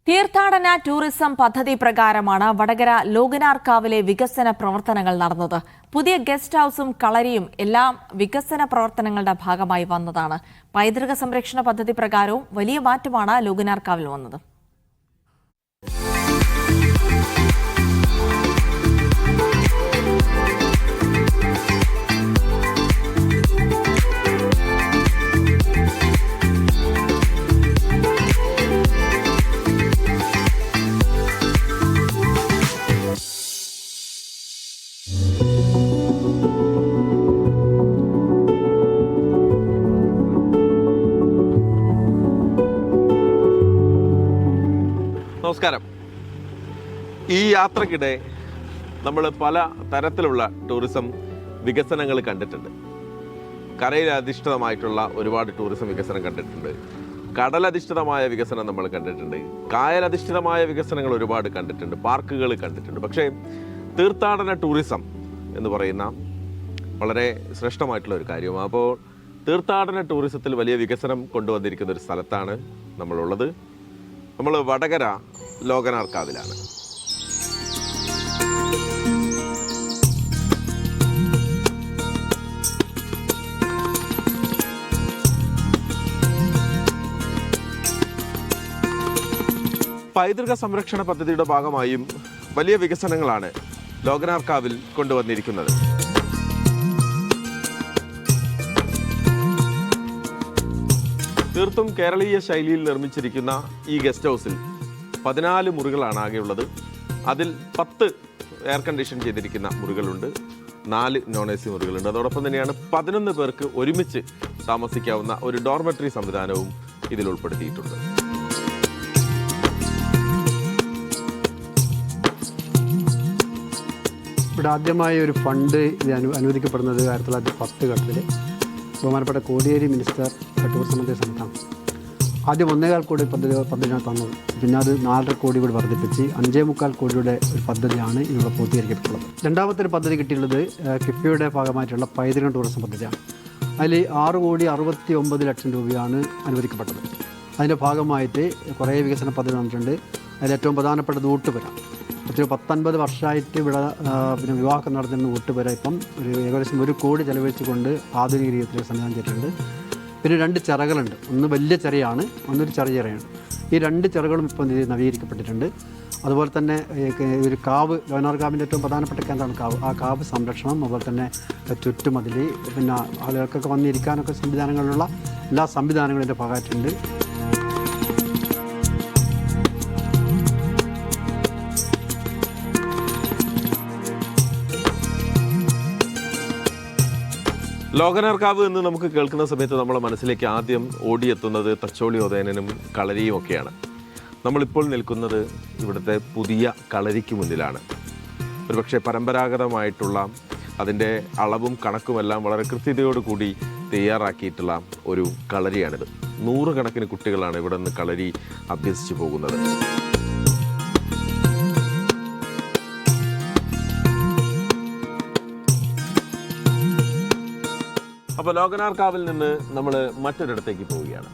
തീർത്ഥാടന ടൂറിസം പദ്ധതി പ്രകാരമാണ് വടകര ലോകനാർക്കാവിലെ വികസന പ്രവർത്തനങ്ങൾ നടന്നത്. പുതിയ ഗസ്റ്റ് ഹൌസും കളരിയും എല്ലാം വികസന പ്രവർത്തനങ്ങളുടെ ഭാഗമായി വന്നതാണ്. പൈതൃക സംരക്ഷണ പദ്ധതി പ്രകാരവും വലിയ മാറ്റമാണ് ലോകനാർക്കാവിൽ വന്നത്. നമസ്കാരം. ഈ യാത്രക്കിടെ നമ്മൾ പല തരത്തിലുള്ള ടൂറിസം വികസനങ്ങൾ കണ്ടിട്ടുണ്ട്. കരയിലധിഷ്ഠിതമായിട്ടുള്ള ഒരുപാട് ടൂറിസം വികസനം കണ്ടിട്ടുണ്ട്. കടലധിഷ്ഠിതമായ വികസനം നമ്മൾ കണ്ടിട്ടുണ്ട്. കായലധിഷ്ഠിതമായ വികസനങ്ങൾ ഒരുപാട് കണ്ടിട്ടുണ്ട്. പാർക്കുകൾ കണ്ടിട്ടുണ്ട്. പക്ഷേ തീർത്ഥാടന ടൂറിസം എന്ന് പറയുന്ന വളരെ ശ്രേഷ്ഠമായിട്ടുള്ള ഒരു കാര്യമാണ്. അപ്പോൾ തീർത്ഥാടന ടൂറിസത്തിൽ വലിയ വികസനം കൊണ്ടുവന്നിരിക്കുന്ന ഒരു സ്ഥലത്താണ് നമ്മളുള്ളത്. നമ്മൾ വടകര ലോകനാർക്കാവിലാണ്. പൈതൃക സംരക്ഷണ പദ്ധതിയുടെ ഭാഗമായും വലിയ വികസനങ്ങളാണ് ലോകനാർക്കാവിൽ കൊണ്ടുവന്നിരിക്കുന്നത്. തീർത്തും കേരളീയ ശൈലിയിൽ നിർമ്മിച്ചിരിക്കുന്ന ഈ ഗസ്റ്റ് ഹൗസിൽ 14 മുറികളാണ് ആകെയുള്ളത്. അതിൽ 10 എയർ കണ്ടീഷൻ ചെയ്തിരിക്കുന്ന മുറികളുണ്ട്, 4 നോൺ AC മുറികളുണ്ട്. അതോടൊപ്പം തന്നെയാണ് 11 പേർക്ക് ഒരുമിച്ച് താമസിക്കാവുന്ന ഒരു ഡോർമെറ്ററി സംവിധാനവും ഇതിൽ ഉൾപ്പെടുത്തിയിട്ടുണ്ട്. ഇവിടെ ആദ്യമായി ഒരു ഫണ്ട് അനുവദിക്കപ്പെടുന്നത് 1910 ഘട്ടത്തിൽ ബഹുമാനപ്പെട്ട കോടിയേരി മിനിസ്റ്റർ ടൂറിസം മന്ത്രി സമയത്താണ്. ആദ്യം 1.25 കോടി പദ്ധതിയാണ് തന്നത്. പിന്നെ അത് 4.5 കോടി കൂടി വർദ്ധിപ്പിച്ച് 5.25 കോടിയുടെ ഒരു പദ്ധതിയാണ് ഇവിടെ പൂർത്തീകരിക്കപ്പെട്ടുള്ളത്. രണ്ടാമത്തെ ഒരു പദ്ധതി കിട്ടിയുള്ളത് കിഫ്ബിയുടെ ഭാഗമായിട്ടുള്ള പൈതൃക ടൂറിസം പദ്ധതിയാണ്. അതിൽ 6.69 കോടി രൂപയാണ് അനുവദിക്കപ്പെട്ടത്. അതിൻ്റെ ഭാഗമായിട്ട് കുറേ വികസന പദ്ധതി വന്നിട്ടുണ്ട്. അതിലേറ്റവും പ്രധാനപ്പെട്ടത് ഊട്ടുപുര. കുറച്ച് 19 വർഷമായിട്ട് ഇവിടെ വിവാഹം നടത്തുന്ന ഊട്ടുപുര ഇപ്പം ഏകദേശം 1 കോടി ചെലവഴിച്ചുകൊണ്ട് ആധുനിക രീതിയിൽ സംവിധാനം ചെയ്തിട്ടുണ്ട്. പിന്നെ 2 ചിറകളുണ്ട്. ഒന്ന് വലിയ ചിറയാണ്, ഒന്നൊരു ചെറിയ ചിറയാണ്. ഈ 2 ചിറകളും ഇപ്പം നവീകരിക്കപ്പെട്ടിട്ടുണ്ട്. അതുപോലെ തന്നെ ഒരു കാവ്, ലോകനാർക്കാവിൻ്റെ ഏറ്റവും പ്രധാനപ്പെട്ട കേന്ദ്രമാണ് കാവ്. ആ കാവ് സംരക്ഷണം, അതുപോലെ തന്നെ ചുറ്റുമതിൽ, പിന്നെ ആളുകൾക്കൊക്കെ വന്നിരിക്കാനൊക്കെ സംവിധാനങ്ങളിലുള്ള എല്ലാ സംവിധാനങ്ങളും ഇതിൻ്റെ ഭാഗമായിട്ടുണ്ട്. ലോകനാർക്കാവ് എന്ന് നമുക്ക് കേൾക്കുന്ന സമയത്ത് നമ്മളെ മനസ്സിലേക്ക് ആദ്യം ഓടിയെത്തുന്നത് തച്ചോളി ഉദയനനും കളരിയും ഒക്കെയാണ്. നമ്മളിപ്പോൾ നിൽക്കുന്നത് ഇവിടുത്തെ പുതിയ കളരിക്ക് മുന്നിലാണ്. ഒരുപക്ഷെ പരമ്പരാഗതമായിട്ടുള്ള അതിൻ്റെ അളവും കണക്കുമെല്ലാം വളരെ കൃത്യതയോടുകൂടി തയ്യാറാക്കിയിട്ടുള്ള ഒരു കളരിയാണിത്. 100 കണക്കിന് കുട്ടികളാണ് ഇവിടെ നിന്ന് കളരി അഭ്യസിച്ചു പോകുന്നത്. അപ്പോൾ ലോകനാർക്കാവിൽ നിന്ന് നമ്മൾ മറ്റൊരിടത്തേക്ക് പോവുകയാണ്.